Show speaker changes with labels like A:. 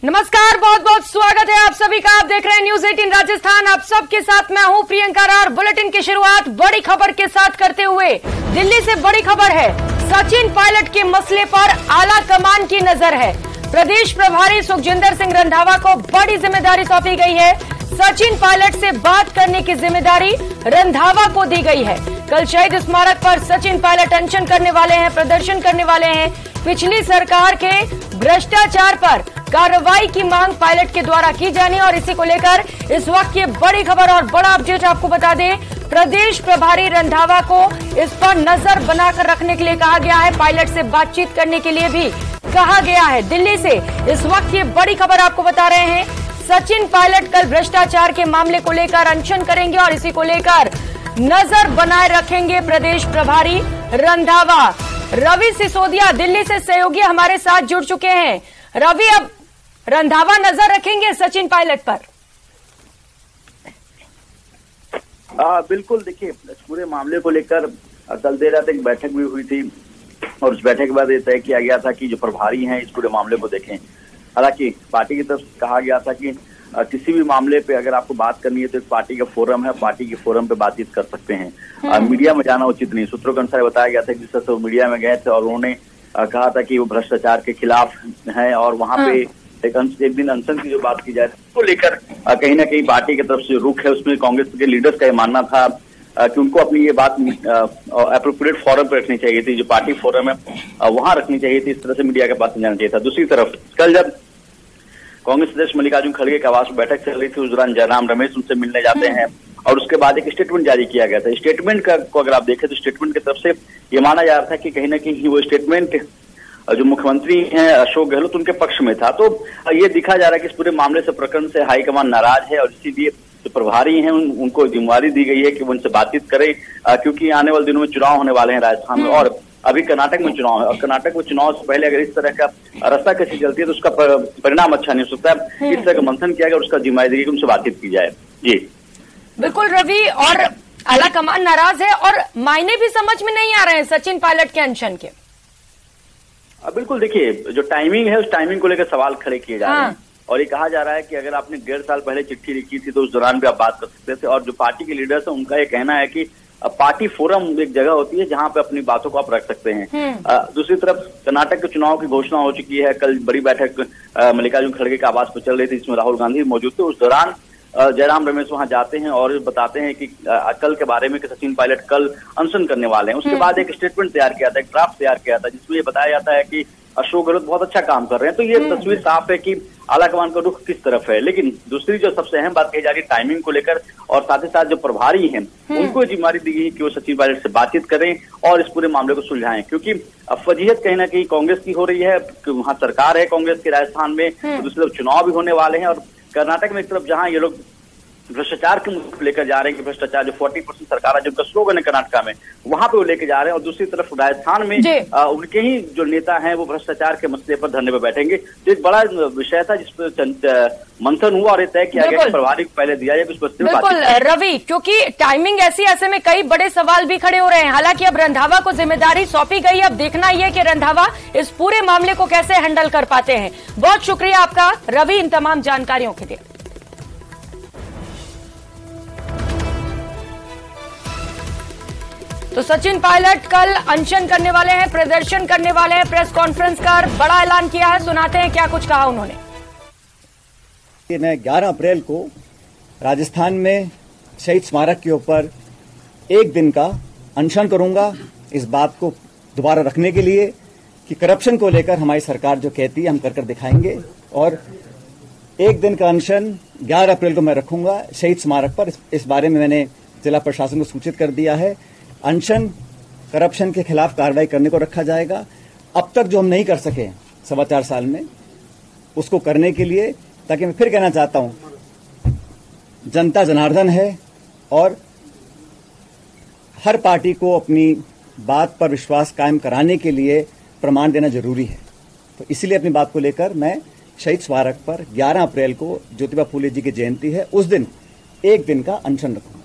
A: नमस्कार, बहुत बहुत स्वागत है आप सभी का। आप देख रहे हैं न्यूज 18 राजस्थान। आप सबके साथ मैं हूं प्रियंका रार। बुलेटिन की शुरुआत बड़ी खबर के साथ करते हुए दिल्ली से बड़ी खबर है। सचिन पायलट के मसले पर आला कमान की नजर है। प्रदेश प्रभारी सुखजिंदर सिंह रंधावा को बड़ी जिम्मेदारी सौंपी गई है। सचिन पायलट से बात करने की जिम्मेदारी रंधावा को दी गई है। कल शहीद स्मारक पर सचिन पायलट अनशन करने वाले हैं, प्रदर्शन करने वाले हैं। पिछली सरकार के भ्रष्टाचार पर कार्रवाई की मांग पायलट के द्वारा की जानी और इसी को लेकर इस वक्त की बड़ी खबर और बड़ा अपडेट आपको बता दें। प्रदेश प्रभारी रंधावा को इस पर नजर बनाकर रखने के लिए कहा गया है। पायलट से बातचीत करने के लिए भी कहा गया है। दिल्ली से इस वक्त की बड़ी खबर आपको बता रहे हैं। सचिन पायलट कल भ्रष्टाचार के मामले को लेकर अनशन करेंगे और इसी को लेकर नजर बनाए रखेंगे प्रदेश प्रभारी रंधावा। रवि सिसोदिया दिल्ली से सहयोगी हमारे साथ जुड़ चुके हैं। रवि, अब रंधावा नजर रखेंगे सचिन पायलट पर?
B: बिल्कुल। देखिए, इस पूरे मामले को लेकर कल देर रात एक बैठक भी हुई थी और उस बैठक के बाद ये तय किया गया था कि जो प्रभारी हैं इस पूरे मामले को देखें। हालांकि पार्टी की तरफ से कहा गया था कि किसी भी मामले पे अगर आपको बात करनी है तो एक पार्टी का फोरम है, पार्टी के फोरम पे बातचीत कर सकते हैं। मीडिया में जाना उचित नहीं। सूत्रों के अनुसार बताया गया था कि जिस तरह से वो मीडिया में गए थे और उन्होंने कहा था कि वो भ्रष्टाचार के खिलाफ है और वहां पे एक दिन अनशन की जो बात की जाए तो लेकर कहीं ना कहीं पार्टी की तरफ से रुख है। उसमें कांग्रेस के लीडर्स का ये मानना था कि उनको अपनी ये बात एप्रोप्रिएट फोरम पर रखनी चाहिए थी, जो पार्टी फोरम है वहां रखनी चाहिए थी। इस तरह से मीडिया के पास नहीं जाना चाहिए था। दूसरी तरफ कल जब कांग्रेस अध्यक्ष मल्लिकार्जुन खड़गे के आवास में बैठक चल रही थी, उस दौरान जयराम रमेश उनसे मिलने जाते हैं और उसके बाद एक स्टेटमेंट जारी किया गया था। स्टेटमेंट को अगर आप देखें तो स्टेटमेंट की तरफ से ये माना जा रहा था कि कहीं ना कहीं वो स्टेटमेंट जो मुख्यमंत्री हैं अशोक गहलोत उनके पक्ष में था। तो ये दिखा जा रहा है कि इस पूरे मामले से प्रकरण से हाईकमान नाराज है और इसीलिए जो प्रभारी हैं उनको जिम्मेवारी दी गई है कि वो उनसे बातचीत करें, क्योंकि आने वाले दिनों में चुनाव होने वाले हैं राजस्थान में और अभी कर्नाटक में चुनाव है और कर्नाटक में चुनाव से पहले अगर इस तरह का रास्ता कैसे चलती है तो उसका परिणाम अच्छा नहीं हो सकता है। इस तरह का मंथन किया गया और उसका जिम्मेदारी की उनसे बातचीत की जाए। जी
A: बिल्कुल रवि, और आला कमान नाराज है और मायने भी समझ में नहीं आ रहे हैं सचिन पायलट के अनशन के।
B: बिल्कुल। देखिए, जो टाइमिंग है उस टाइमिंग को लेकर सवाल खड़े किए जा रहे हैं और ये कहा जा रहा है कि अगर आपने 1.5 साल पहले चिट्ठी लिखी थी तो उस दौरान भी आप बात कर सकते थे। और जो पार्टी के लीडर्स हैं उनका ये कहना है कि पार्टी फोरम एक जगह होती है जहां पे अपनी बातों को आप रख सकते हैं। दूसरी तरफ कर्नाटक के चुनाव की घोषणा हो चुकी है। कल बड़ी बैठक मल्लिकार्जुन खड़गे के आवास पर चल रही थी, जिसमें राहुल गांधी मौजूद थे। उस दौरान जयराम रमेश वहां जाते हैं और बताते हैं कि कल के बारे में कि सचिन पायलट कल अनशन करने वाले हैं। उसके बाद एक स्टेटमेंट तैयार किया था, एक ड्राफ्ट तैयार किया था, जिसमें ये बताया जाता है कि अशोक गहलोत बहुत अच्छा काम कर रहे हैं। तो ये तस्वीर साफ है कि आलाकमान का रुख किस तरफ है। लेकिन दूसरी जो सबसे अहम बात कही जा रही है टाइमिंग को लेकर और साथ ही साथ जो प्रभारी हैं उनको जिम्मेदारी दी गई कि वो सचिन पायलट से बातचीत करें और इस पूरे मामले को सुलझाएं, क्योंकि फजीहत कहीं ना कहीं कांग्रेस की हो रही है। वहां सरकार है कांग्रेस के राजस्थान में, तो दूसरी तरफ चुनाव भी होने वाले हैं और कर्नाटक में एक तरफ जहां ये लोग भ्रष्टाचार के मुद्दे लेकर जा रहे हैं कि भ्रष्टाचार जो 40% सरकार है जिनका स्लोगन है कर्नाटक में, वहां पे वो लेके जा रहे हैं और दूसरी तरफ राजस्थान में उनके ही जो नेता हैं वो भ्रष्टाचार के मसले पर धरने पर बैठेंगे। तो एक बड़ा विषय था जिस पर मंथन हुआ और ये तय किया गया कि प्रभारी को पहले दिया जाए कुछ मसले।
A: बिल्कुल रवि, क्योंकि टाइमिंग ऐसे में कई बड़े सवाल भी खड़े हो रहे हैं। हालांकि अब रंधावा को जिम्मेदारी सौंपी गई, अब देखना ही है कि रंधावा इस पूरे मामले को कैसे हैंडल कर पाते हैं। बहुत शुक्रिया आपका रवि इन तमाम जानकारियों के लिए। तो सचिन पायलट कल अनशन करने वाले हैं, प्रदर्शन करने वाले हैं। प्रेस कॉन्फ्रेंस कर बड़ा ऐलान किया है, सुनाते हैं क्या कुछ कहा उन्होंने।
C: मैं 11 अप्रैल को राजस्थान में शहीद स्मारक के ऊपर एक दिन का अनशन करूंगा, इस बात को दोबारा रखने के लिए कि करप्शन को लेकर हमारी सरकार जो कहती है हम कर दिखाएंगे। और एक दिन का अनशन 11 अप्रैल को मैं रखूंगा शहीद स्मारक पर। इस बारे में मैंने जिला प्रशासन को सूचित कर दिया है। अनशन करप्शन के खिलाफ कार्रवाई करने को रखा जाएगा। अब तक जो हम नहीं कर सके 4.25 साल में, उसको करने के लिए, ताकि मैं फिर कहना चाहता हूं जनता जनार्दन है और हर पार्टी को अपनी बात पर विश्वास कायम कराने के लिए प्रमाण देना जरूरी है। तो इसलिए अपनी बात को लेकर मैं शहीद स्मारक पर 11 अप्रैल को ज्योतिबा फूले जी की जयंती है, उस दिन एक दिन का अनशन रखूंगा।